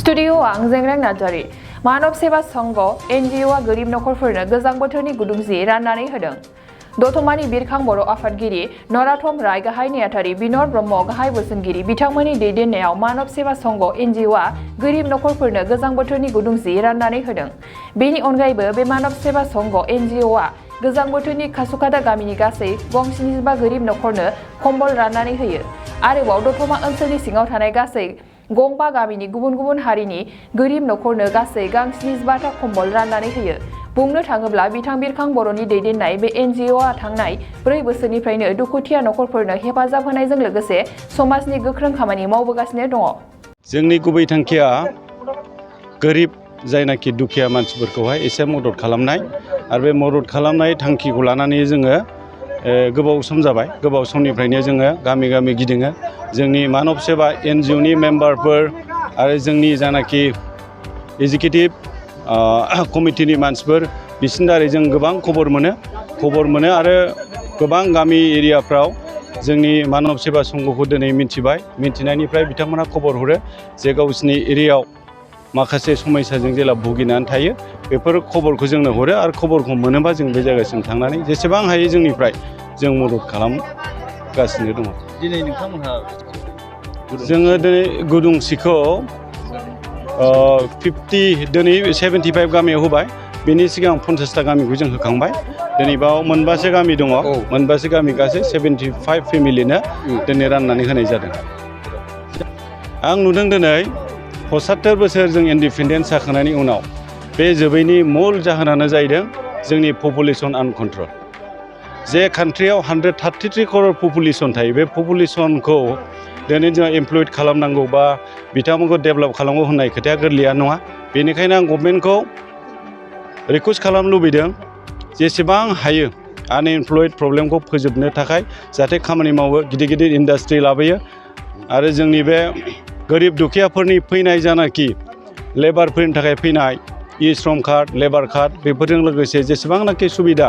Studio आं जेंग्रें नार्जारी मानव सेवा संघ एनजिअ गोरिब नखरफोरनो गोजां बोथोरनि गुदुं जि राननानै होदों। दतमानि बिरखां बर' आफादगिरि नराथम राय गाहाय नेहाथारि बिनद ब्रह्म गाहाय बोसोनगिरि बिथांमोननि दैदेननायाव मानव सेवा संघ एनजिअआ गोरिब नखरफोरनो गोजां बोथोरनि गुदुं जि राननानै होदों। बेनि अनगायैबो बे मानव सेवा संघ एनजिअआ गोजां बोथोरनि खासुखादा गामिनि गासै 75 गोरिब नखरनो कम्बल राननानै होयो। आरोबाव दतमा ओनसोलनि सिङाव थानाय गासै गंबा गामिनि गुबुन गुबुन हारिनि गोरिब नखरनो गासै 75 कम्बल राननानै होयो। बुंनो थाङोब्ला बिथां बिरखां बर'नि दैदेननाय बे एनजिअआ थांनाय 4 बोसोरनिफ्रायनो दुखुथिया नखरफोरनो हेफाजाब होनायजों लोगोसे समाजनि गोख्रों खामानि मावबोगासिनो दङ। जोंनि गुबै थांखिया गोरिब जायनाखि दुखिया मानसिफोरखौहाय एसे मदद खालामनाय आरो बे मदद खालामनाय थांखिखौ लानानै जोङो गोबाव सम जाबाय। गोबाव समनिफ्रायनो जोङो गामि गामि गिदिङो। जोंनि मानब सेवा एनजिअनि मेम्बारफोर आरो जोंनि जानाखि एजुकेटिभ कमिटिनि मानसिफोर बिसिनि दारै जों गोबां खबर मोनो आरो गोबां गामि एरियाफ्राव जोंनि मानब सेवा संघखौ दिनै मिथिबाय। मिथिनायनिफ्राय बिथांमोना खबर हरो जे गावसिनि एरियायाव माखासे समस्याजों जेला भुगिनानै थायो बेफोर खबरखौ जोंनो हरो आरो खबरखौ मोनोबा जों बे जायगासिम थांनानै जेसेबां हायो जोंनिफ्राय जों मदद खालामगासिनो दङ। दिनै नोंथांमोनहा जोङो दिनै गुदुं सिखौ 75 गामियाव होबाय। बेनि सिगां 50टा गामिखौ जों होखांबाय। दिनै बाव मोनबासो गामि दङ। मोनबासो गामि गासै 75 फेमिलिनो दिनै राननानै होनाय जादों। आं नुदों दिनै 75 बोसोर जों इन्डिपेन्डेन्स जाखांनायनि उनाव बे जोबैनि मुल जाहोनानो जाहैदों जोंनि पपुलेसन आनकन्ट्रल। जे कान्ट्रियाव 133 करोड़ पपुलेसन थायो बे पपुलेसनखौ दिनै जों एमप्लयड खालामनांगौ बा बिथांमोनखौ डेभेलप खालामनांगौ होननाय खोथाया गोरलैया नङा। बेनिखायनो आं गभर्नमेन्टखौ रिक्वेस्ट खालामनो लुबैदों जेसेबां हायो आनएमप्लयड प्रब्लेमखौ फोजोबनो थाखाय जाहाथे खामानि मावो, गिदिर गिदिर इन्डास्ट्रि लाबोयो आरो जोंनि बे गोरिब दुखियाफोरनि फैनाय जानाखि लेबारफोरनि थाखाय फैनाय श्रम कार्ड, लेबार कार्ड बेफोरजों लोगोसे जेसेबांनाखि सुबिदा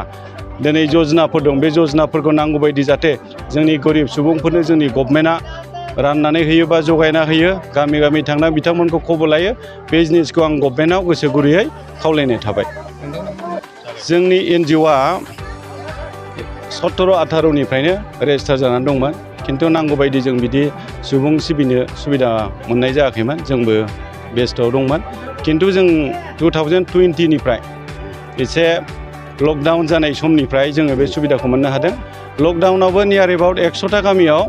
दिनै योजनाफोर दं बे योजनाफोरखौ नांगौ बायदि जाहाथे जोंनि गोरिब सुबुंफोरनो जोंनि गभर्नमेन्टआ राननानै होयो बा जगायना होयो। गामि गामि थांना बिथांमोनखौ खबर लायो। बे जिनिसखौ आं गभर्नमेन्टआव गोसो गुरैयै खावलायनाय थाबाय। जोंनि एनजिअआ 17-18निफ्रायनो रेजिस्टार जानानै दंमोन, खिन्थु नांगौ बायदि जों बिदि सुबुं सिबिनो सुबिदा मोननाय जायाखैमोन। जोंबो बेस्थ'आव दंमोन। खिन्थु जों 2020निफ्राय एसे लकडाउन जानाय समनिफ्राय जोङो बे सुबिदाखौ मोननो हादों। लकडाउनावबो नियार एबाउट 100टा गामियाव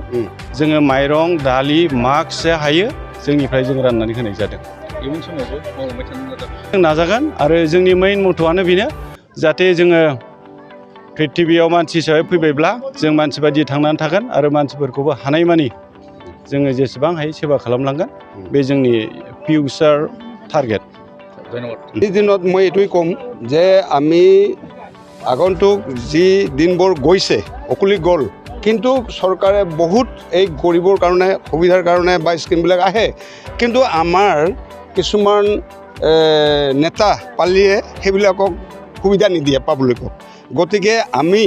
जोङो माइरं, दालि, मास्क हायो जोंनिफ्राय जों राननानै होनाय जादों। इयुन समावबो मावलांबाय थानो जों नाजागोन आरो जोंनि मेइन मथ'आनो बेनो जाहाथे जोङो प्रिथिबियाव मानसि हिसाबै फैबायब्ला जों मानसि बायदि थांनानै थागोन आरो मानसिफोरखौबो हानायमानि जोङो जेसेबां हायो सेवा खालामलांगोन। बे जोंनि फिउचार टार्गेट। এই দিনত মই এইটোৱেই ক'ম যে আমি আগন্তুক যি দিনবোৰ গৈছে অকুলি গ'ল, কিন্তু চৰকাৰে বহুত এই গৰীবৰ কাৰণে সুবিধাৰ কাৰণে বা স্কিমবিলাক আহে, কিন্তু আমাৰ কিছুমান নেতা পালিয়ে সেইবিলাকক সুবিধা নিদিয়ে পাব্লিকক। গতিকে আমি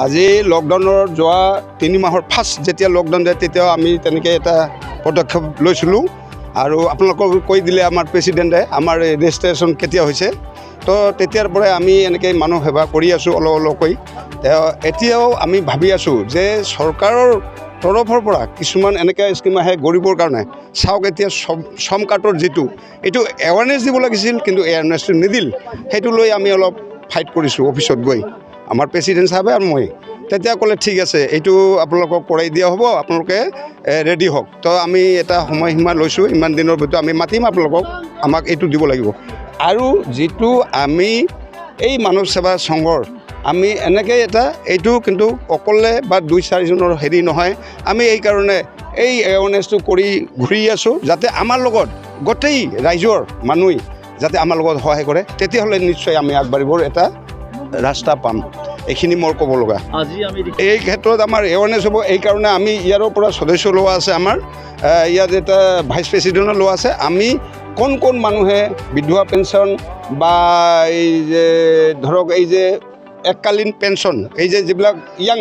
আজি লকডাউনৰ যোৱা 3 মাহৰ ফাৰ্ষ্ট যেতিয়া লকডাউন দিয়ে তেতিয়াও আমি তেনেকৈ এটা পদক্ষেপ লৈছিলোঁ আৰু আপোনালোকক কৈ দিলে আমাৰ প্ৰেচিডেণ্টে আমাৰ ৰেজিষ্ট্ৰেশ্যন কেতিয়া হৈছে। তো তেতিয়াৰ পৰাই আমি এনেকৈ মানুহ সেৱা কৰি আছোঁ অলপ অলপকৈ। এতিয়াও আমি ভাবি আছোঁ যে চৰকাৰৰ তৰফৰ পৰা কিছুমান এনেকৈ স্কিম আহে গৰীবৰ কাৰণে। চাওক এতিয়া শ্ৰম কাৰ্ডৰ যিটো এইটো এৱাৰনেছ দিব লাগিছিল, কিন্তু এৱাৰনেছটো নিদিল। সেইটো লৈ আমি অলপ ফাইট কৰিছোঁ অফিচত গৈ, আমাৰ প্ৰেচিডেণ্ট চাহাবে আৰু মই। তেতিয়া ক'লে ঠিক আছে এইটো আপোনালোকক কৰাই দিয়া হ'ব, আপোনালোকে ৰেডি হওক। তো আমি এটা সময়সীমা লৈছোঁ, ইমান দিনৰ ভিতৰত আমি মাতিম আপোনালোকক, আমাক এইটো দিব লাগিব। আৰু যিটো আমি এই মানৱ সেৱা সংঘৰ আমি এনেকৈ এটা এইটো কিন্তু অকলে বা 2-4জনৰ হেৰি নহয়। আমি এইকাৰণে এই এৱাৰনেছটো কৰি ঘূৰি আছোঁ যাতে আমাৰ লগত গোটেই ৰাইজৰ মানুহে যাতে আমাৰ লগত সহায় কৰে, তেতিয়াহ'লে নিশ্চয় আমি আগবাঢ়িবৰ এটা ৰাস্তা পাম। এইখিনি মোৰ ক'ব লগা। এই ক্ষেত্ৰত আমাৰ এৱাৰনেছ হ'ব, এইকাৰণে আমি ইয়াৰ পৰা সদস্য লোৱা আছে। আমাৰ ইয়াত এটা ভাইচ প্ৰেচিডেণ্টো লোৱা আছে। আমি কোন মানুহে বিধৱা পেঞ্চন বা এই যে ধৰক এই যে এককালীন পেঞ্চন, এই যে যিবিলাক ইয়াং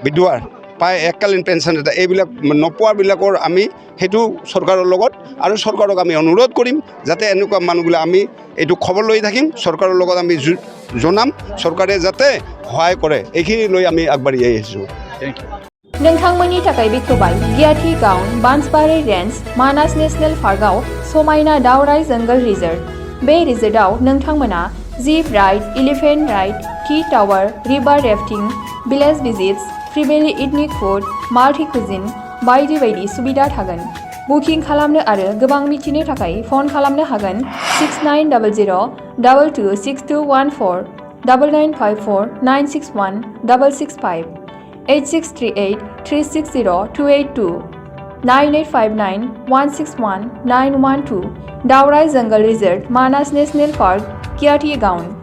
বিধৱাৰ পায় এককালীন পেঞ্চন এটা এইবিলাক নোপোৱাবিলাকৰ আমি সেইটো চৰকাৰৰ লগত আৰু চৰকাৰক আমি অনুৰোধ কৰিম যাতে এনেকুৱা মানুহবিলাক আমি এইটো খবৰ লৈ থাকিম চৰকাৰৰ লগত আমি জনাম চৰকাৰে যাতে সহায় কৰে এইখিনি লৈ আমি আগবাঢ়ি আহিছোঁ थैंक यू नोंथांमोननि थाखाय बेखेवबाय गियाथि गाउन बान्सबारि रेन्ज मानास नेशनेल पार्कआव समायना दावराइ जंगल रिजर्ट बे रिजर्टआव नोंथांमोना jeep ride elephant ride tea tower river rafting village visits फ्रिबेलि इथनिक फुड माल्टि कुजिन बायदि बायदि सुबिदा थागोन बुकिं खालामनो आरो गोबां मिथिनो थाखाय फन खालामनो हागोन 6900226214 9954961665 8638360282 9859161912 दावराइ जंगल रिजर्ट मानास नेशनेल पार्क कियाथि गाउन